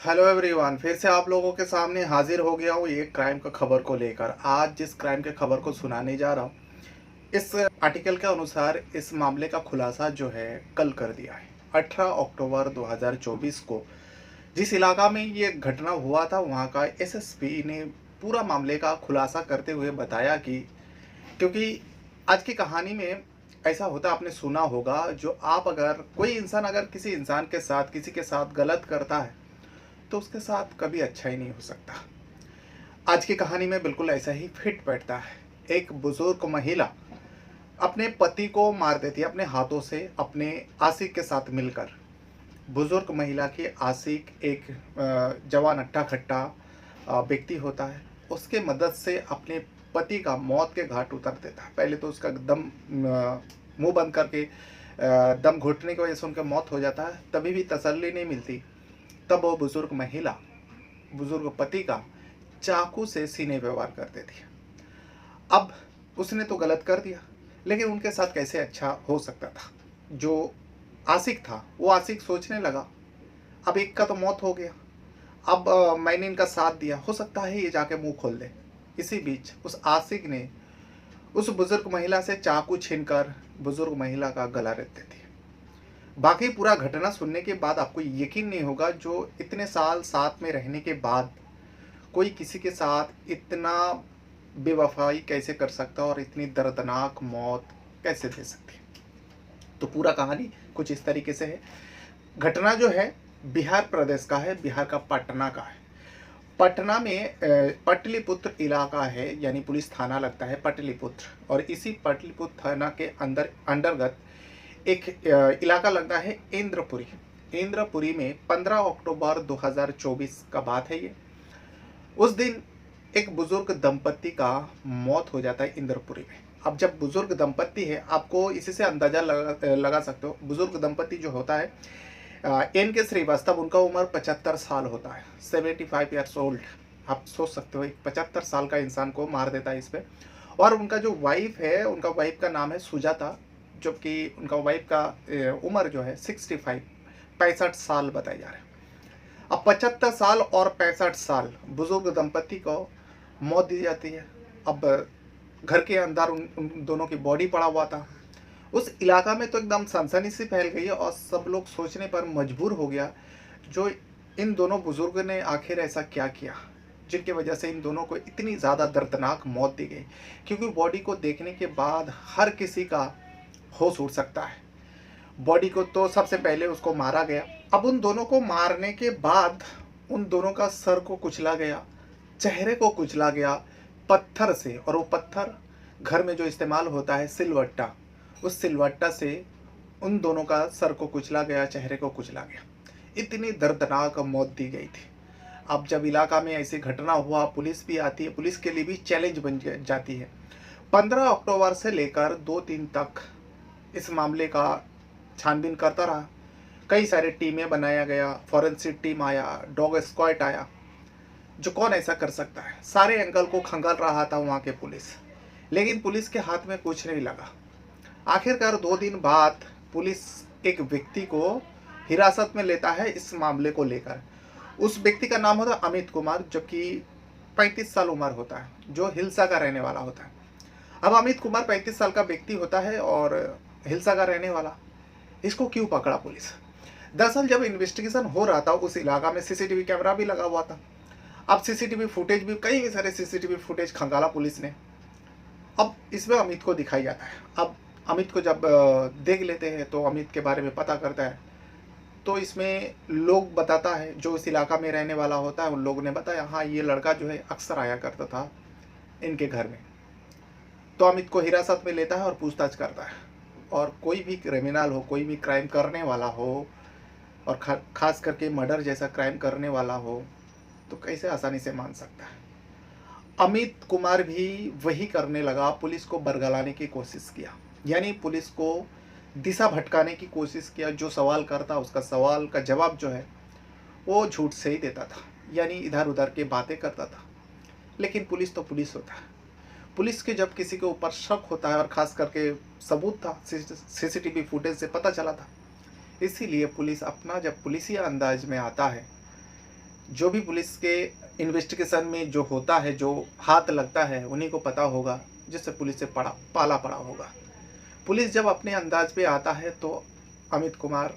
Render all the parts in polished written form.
Hello everyone, फिर से आप लोगों के सामने हाजिर हो गया हूँ एक क्राइम का खबर को लेकर। आज जिस क्राइम के खबर को सुनाने जा रहा हूँ, इस आर्टिकल के अनुसार इस मामले का खुलासा जो है कल कर दिया है। 18 अक्टूबर 2024 को जिस इलाका में ये घटना हुआ था, वहाँ का एसएसपी ने पूरा मामले का खुलासा करते हुए बताया कि क्योंकि आज की कहानी में ऐसा होता, आपने सुना होगा, जो आप अगर कोई इंसान अगर किसी इंसान के साथ किसी के साथ गलत करता है तो उसके साथ कभी अच्छा ही नहीं हो सकता। आज की कहानी में बिल्कुल ऐसा ही फिट बैठता है। एक बुजुर्ग महिला अपने पति को मार देती है अपने हाथों से, अपने आशिक के साथ मिलकर। बुजुर्ग महिला की आशिक एक जवान अट्टा खट्टा व्यक्ति होता है। उसके मदद से अपने पति का मौत के घाट उतर देता है। पहले तो उसका दम मुंह बंद करके दम घुटने की वजह से उनका मौत हो जाता है। तभी भी तसल्ली नहीं मिलती, तब वो बुजुर्ग महिला बुजुर्ग पति का चाकू से सीने पे वार कर देती है। अब उसने तो गलत कर दिया, लेकिन उनके साथ कैसे अच्छा हो सकता था। जो आशिक था वो आशिक सोचने लगा, अब एक का तो मौत हो गया, अब मैंने इनका साथ दिया, हो सकता है ये जाके मुंह खोल दे। इसी बीच उस आशिक ने उस बुजुर्ग महिला से चाकू छीनकर बुजुर्ग महिला का गला रेत देती है। बाकी पूरा घटना सुनने के बाद आपको यकीन नहीं होगा, जो इतने साल साथ में रहने के बाद कोई किसी के साथ इतना बेवफाई कैसे कर सकता है और इतनी दर्दनाक मौत कैसे दे सकती है। तो पूरा कहानी कुछ इस तरीके से है। घटना जो है बिहार प्रदेश का है, बिहार का पटना का है। पटना में पटलिपुत्र इलाका है, यानी पुलिस थाना लगता है पटलिपुत्र। और इसी पटलिपुत्र थाना के अंतर्गत एक इलाका लगता है इंद्रपुरी। इंद्रपुरी में 15 अक्टूबर 2024 का बात है ये। उस दिन एक बुजुर्ग दंपत्ति का मौत हो जाता है इंद्रपुरी में। अब जब बुजुर्ग दंपत्ति है, आपको इसी से अंदाजा लगा सकते हो। बुजुर्ग दंपत्ति जो होता है, एन के श्रीवास्तव, उनका उम्र 75 साल होता है, 75 ईयर्स ओल्ड। आप सोच सकते हो एक 75 साल का इंसान को मार देता है इस पे। और उनका जो वाइफ है, उनका वाइफ का नाम है सुजाता, जबकि उनका वाइफ का उम्र जो है 65 साल बताए जा रहे हैं। अब 75 साल और 65 साल बुजुर्ग दंपति को मौत दी जाती है। अब घर के अंदर उन दोनों की बॉडी पड़ा हुआ था। उस इलाका में तो एकदम सनसनी सी फैल गई है और सब लोग सोचने पर मजबूर हो गया, जो इन दोनों बुजुर्ग ने आखिर ऐसा क्या किया जिनकी वजह से इन दोनों को इतनी ज़्यादा दर्दनाक मौत दी गई। क्योंकि बॉडी को देखने के बाद हर किसी का होश उड़ सकता है। बॉडी को तो सबसे पहले उसको मारा गया। अब उन दोनों को मारने के बाद उन दोनों का सर को कुचला गया, चेहरे को कुचला गया पत्थर से। और वो पत्थर घर में जो इस्तेमाल होता है सिलवट्टा, उस सिलवट्टा से उन दोनों का सर को कुचला गया, चेहरे को कुचला गया। इतनी दर्दनाक मौत दी गई थी। अब जब इलाका में ऐसी घटना हुआ, पुलिस भी आती है, पुलिस के लिए भी चैलेंज बन जाती है। 15 अक्टूबर से लेकर 2 दिन तक इस मामले का छानबीन करता रहा। कई सारे टीमें बनाया गया, फॉरेंसिक टीम आया, डॉग स्क्वाड आया। जो कौन ऐसा कर सकता है, सारे एंगल को खंगाल रहा था वहाँ के पुलिस, लेकिन पुलिस के हाथ में कुछ नहीं लगा। आखिरकार 2 दिन बाद पुलिस एक व्यक्ति को हिरासत में लेता है इस मामले को लेकर। उस व्यक्ति का नाम होता है अमित कुमार, जो कि 35 साल उम्र होता है, जो हिलसा का रहने वाला होता है। अब अमित कुमार 35 साल का व्यक्ति होता है और हिलसा का रहने वाला। इसको क्यों पकड़ा पुलिस? दरअसल जब इन्वेस्टिगेशन हो रहा था, उस इलाका में सीसीटीवी कैमरा भी लगा हुआ था। अब सीसीटीवी फुटेज भी, कई सारे सीसीटीवी फुटेज खंगाला पुलिस ने। अब इसमें अमित को दिखाई जाता है। अब अमित को जब देख लेते हैं तो अमित के बारे में पता करता है, तो इसमें लोग बताता है, जो इस इलाका में रहने वाला होता है, उन लोगों ने बताया, हाँ ये लड़का जो है अक्सर आया करता था इनके घर में। तो अमित को हिरासत में लेता है और पूछताछ करता है। और कोई भी क्रिमिनल हो, कोई भी क्राइम करने वाला हो, और खास करके मर्डर जैसा क्राइम करने वाला हो, तो कैसे आसानी से मान सकता है। अमित कुमार भी वही करने लगा, पुलिस को बरगलाने की कोशिश किया, यानी पुलिस को दिशा भटकाने की कोशिश किया। जो सवाल करता, उसका सवाल का जवाब जो है वो झूठ से ही देता था, यानी इधर उधर की बातें करता था। लेकिन पुलिस तो पुलिस होता है। पुलिस के जब किसी के ऊपर शक होता है, और ख़ास करके सबूत था, सीसीटीवी फुटेज से पता चला था, इसीलिए पुलिस अपना जब पुलिसिया अंदाज में आता है जो भी पुलिस के इन्वेस्टिगेशन में जो होता है, जो हाथ लगता है, उन्हीं को पता होगा, जिससे पुलिस से पाला पड़ा होगा। पुलिस जब अपने अंदाज पे आता है तो अमित कुमार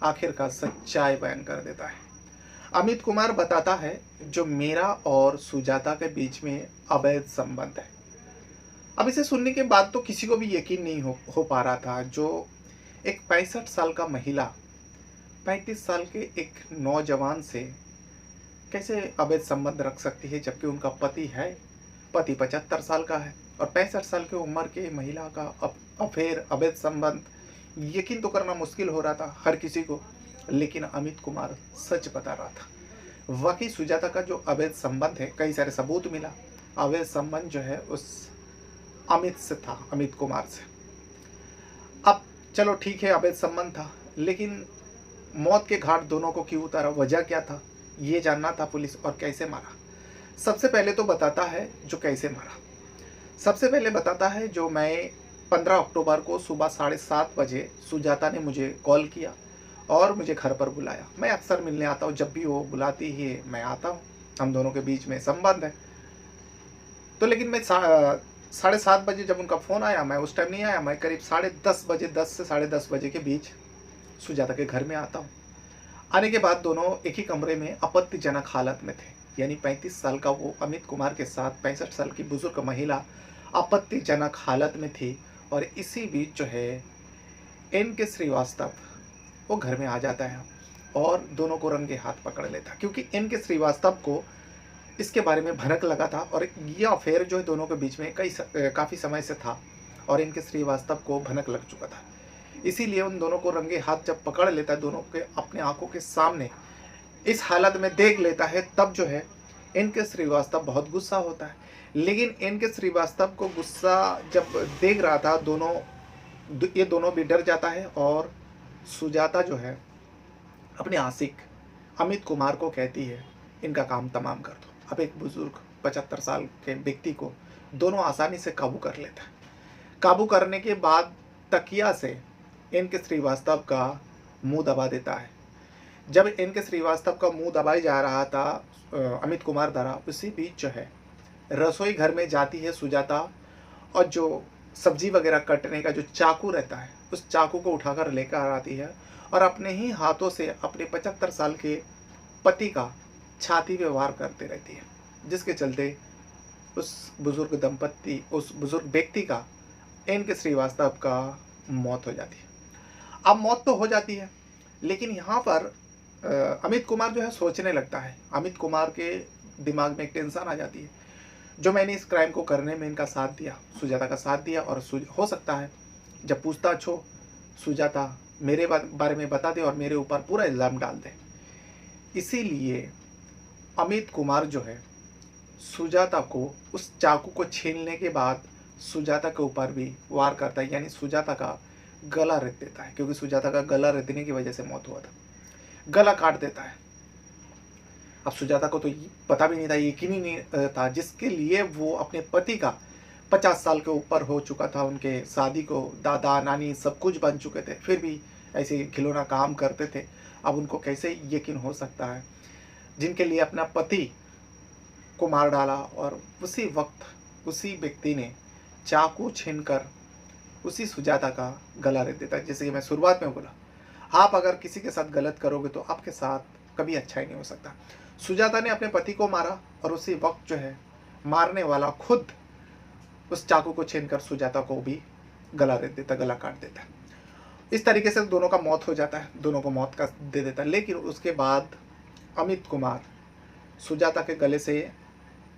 आखिरकार सच्चाई बयान कर देता है। अमित कुमार बताता है जो मेरा और सुजाता के बीच में अवैध संबंध है। अब इसे सुनने के बाद तो किसी को भी यकीन नहीं हो पा रहा था। जो एक 65 साल का महिला 35 साल के एक नौजवान से कैसे अवैध संबंध रख सकती है, जबकि उनका पति 75 साल का है और 65 साल की उम्र के महिला का अफेयर, अवैध संबंध, यकीन तो करना मुश्किल हो रहा था हर किसी को। लेकिन अमित कुमार सच बता रहा था। वाकई सुजाता का जो अवैध संबंध है, कई सारे सबूत मिला। अवैध संबंध जो है उस अमित से था, अमित कुमार से। अब चलो ठीक है, अवैध संबंध था, लेकिन मौत के घाट दोनों को क्यों उतारा, वजह क्या था, ये जानना था पुलिस। और कैसे मारा, सबसे पहले तो बताता है जो कैसे मारा। सबसे पहले बताता है जो मैं 15 अक्टूबर को सुबह 7:30 बजे सुजाता ने मुझे कॉल किया और मुझे घर पर बुलाया। मैं अक्सर मिलने आता हूँ, जब भी वो बुलाती है मैं आता हूँ, हम दोनों के बीच में संबंध है। तो लेकिन मैं 7:30 बजे जब उनका फ़ोन आया, मैं उस टाइम नहीं आया। मैं करीब 10:30 बजे, 10 से 10:30 बजे के बीच सुजाता के घर में आता हूँ। आने के बाद दोनों एक ही कमरे में आपत्तिजनक हालत में थे। यानी 35 साल का वो अमित कुमार के साथ 65 साल की बुजुर्ग महिला आपत्तिजनक हालत में थी। और इसी बीच जो है एन.के. श्रीवास्तव वो घर में आ जाता है और दोनों को रंगे हाथ पकड़ लेता है, क्योंकि एन.के. श्रीवास्तव को इसके बारे में भनक लगा था और ये अफेयर जो है दोनों के बीच में काफ़ी समय से था और एन.के. श्रीवास्तव को भनक लग चुका था। इसीलिए उन दोनों को रंगे हाथ जब पकड़ लेता है, दोनों के अपने आंखों के सामने इस हालत में देख लेता है, तब जो है एन.के. श्रीवास्तव बहुत गुस्सा होता है। लेकिन एन.के. श्रीवास्तव को गुस्सा जब देख रहा था, ये दोनों भी डर जाता है और सुजाता जो है अपने आशिक अमित कुमार को कहती है इनका काम तमाम कर दो। अब एक बुजुर्ग 75 साल के व्यक्ति को दोनों आसानी से काबू कर लेता है। काबू करने के बाद तकिया से एन.के. श्रीवास्तव का मुंह दबा देता है। जब एन.के. श्रीवास्तव का मुंह दबाई जा रहा था अमित कुमार द्वारा, उसी बीच जो है रसोई घर में जाती है सुजाता और जो सब्जी वगैरह कटने का जो चाकू रहता है, उस चाकू को उठाकर लेकर आती है और अपने ही हाथों से अपने 75 साल के पति का छाती पे वार करते रहती है, जिसके चलते उस बुजुर्ग व्यक्ति का, एन.के. श्रीवास्तव का मौत हो जाती है। अब मौत तो हो जाती है, लेकिन यहाँ पर अमित कुमार जो है सोचने लगता है। अमित कुमार के दिमाग में एक टेंशन आ जाती है, जो मैंने इस क्राइम को करने में इनका साथ दिया, सुजाता का साथ दिया, और हो सकता है जब पूछताछ हो सुजाता मेरे बारे में बता दे और मेरे ऊपर पूरा इल्ज़ाम डाल दे। इसीलिए अमित कुमार जो है सुजाता को उस चाकू को छीलने के बाद सुजाता के ऊपर भी वार करता है, यानी सुजाता का गला रेत देता है, क्योंकि सुजाता का गला रेतने की वजह से मौत हुआ था। गला काट देता है। अब सुजाता को तो पता भी नहीं था, यकीन ही नहीं था, जिसके लिए वो अपने पति का 50 साल के ऊपर हो चुका था, उनके शादी को दादा नानी सब कुछ बन चुके थे, फिर भी ऐसे खिलौना काम करते थे। अब उनको कैसे यकीन हो सकता है, जिनके लिए अपना पति को मार डाला और उसी वक्त उसी व्यक्ति ने चाकू छीनकर उसी सुजाता का गला रेत देता है। जैसे कि मैं शुरुआत में बोला, आप अगर किसी के साथ गलत करोगे तो आपके साथ कभी अच्छा ही नहीं हो सकता। सुजाता ने अपने पति को मारा और उसी वक्त जो है मारने वाला खुद उस चाकू को छीनकर सुजाता को भी गला रेत देता, गला काट देता। इस तरीके से दोनों का मौत हो जाता है, दोनों को मौत का दे देता है। लेकिन उसके बाद अमित कुमार सुजाता के गले से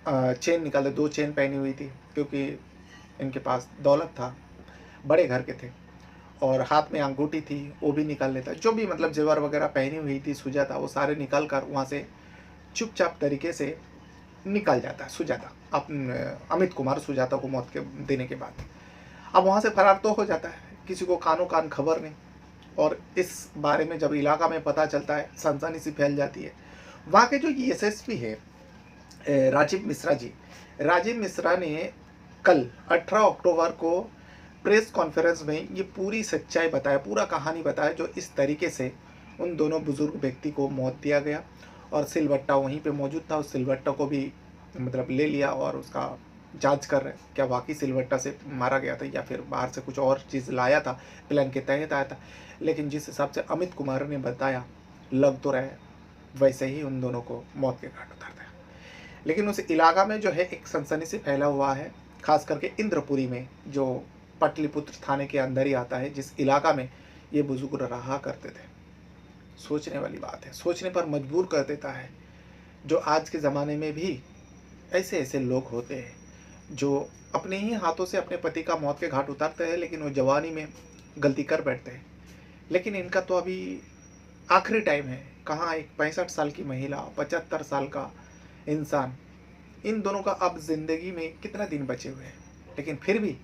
चेन निकाले, 2 चेन पहनी हुई थी, क्योंकि इनके पास दौलत था, बड़े घर के थे, और हाथ में अंगूठी थी, वो भी निकाल लेता। जो भी मतलब जेवर वगैरह पहनी हुई थी सुजाता, वो सारे निकाल कर वहाँ से चुपचाप तरीके से निकल जाता है सुजाता। अमित कुमार सुजाता को मौत के देने के बाद अब वहाँ से फरार तो हो जाता है, किसी को कानो कान खबर नहीं। और इस बारे में जब इलाका में पता चलता है, सनसनी सी फैल जाती है। वहाँ के जो एसएसपी है राजीव मिश्रा ने कल 18 अक्टूबर को प्रेस कॉन्फ्रेंस में ये पूरी सच्चाई बताया, पूरा कहानी बताया, जो इस तरीके से उन दोनों बुजुर्ग व्यक्ति को मौत दिया गया और सिलबट्टा वहीं पे मौजूद था। उस सिलबट्टा को भी मतलब ले लिया और उसका जांच कर रहे हैं क्या वाकई सिलबट्टा से मारा गया था या फिर बाहर से कुछ और चीज़ लाया था, प्लान के तहत आया था। लेकिन जिस हिसाब से अमित कुमार ने बताया, लग तो रहे वैसे ही उन दोनों को मौत के घाट उतार दिया। लेकिन उस इलाका में जो है एक सनसनी से फैला हुआ है, खास करके इंद्रपुरी में, जो पाटलिपुत्र थाने के अंदर ही आता है, जिस इलाका में ये बुजुर्ग रहा करते थे। सोचने वाली बात है, सोचने पर मजबूर कर देता है। जो आज के ज़माने में भी ऐसे ऐसे लोग होते हैं जो अपने ही हाथों से अपने पति का मौत के घाट उतारते हैं, लेकिन वो जवानी में गलती कर बैठते हैं। लेकिन इनका तो अभी आखिरी टाइम है। कहाँ एक 65 साल की महिला, 75 साल का इंसान, इन दोनों का अब ज़िंदगी में कितना दिन बचे हुए हैं। लेकिन फिर भी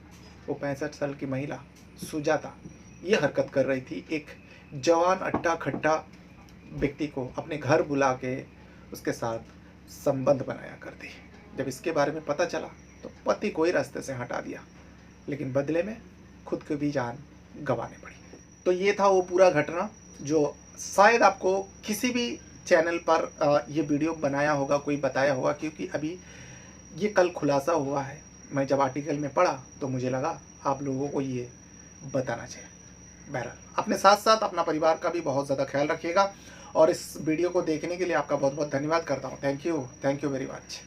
वो 65 साल की महिला सुजाता ये हरकत कर रही थी, एक जवान अट्टा खट्टा व्यक्ति को अपने घर बुला के उसके साथ संबंध बनाया करती। जब इसके बारे में पता चला तो पति को ही रास्ते से हटा दिया, लेकिन बदले में खुद की भी जान गंवानी पड़ी। तो ये था वो पूरा घटना जो शायद आपको किसी भी चैनल पर ये वीडियो बनाया होगा, कोई बताया होगा, क्योंकि अभी ये कल खुलासा हुआ है। मैं जब आर्टिकल में पढ़ा तो मुझे लगा आप लोगों को ये बताना चाहिए। बहरहाल अपने साथ साथ अपना परिवार का भी बहुत ज़्यादा ख्याल रखिएगा और इस वीडियो को देखने के लिए आपका बहुत बहुत धन्यवाद करता हूँ। Thank you very much.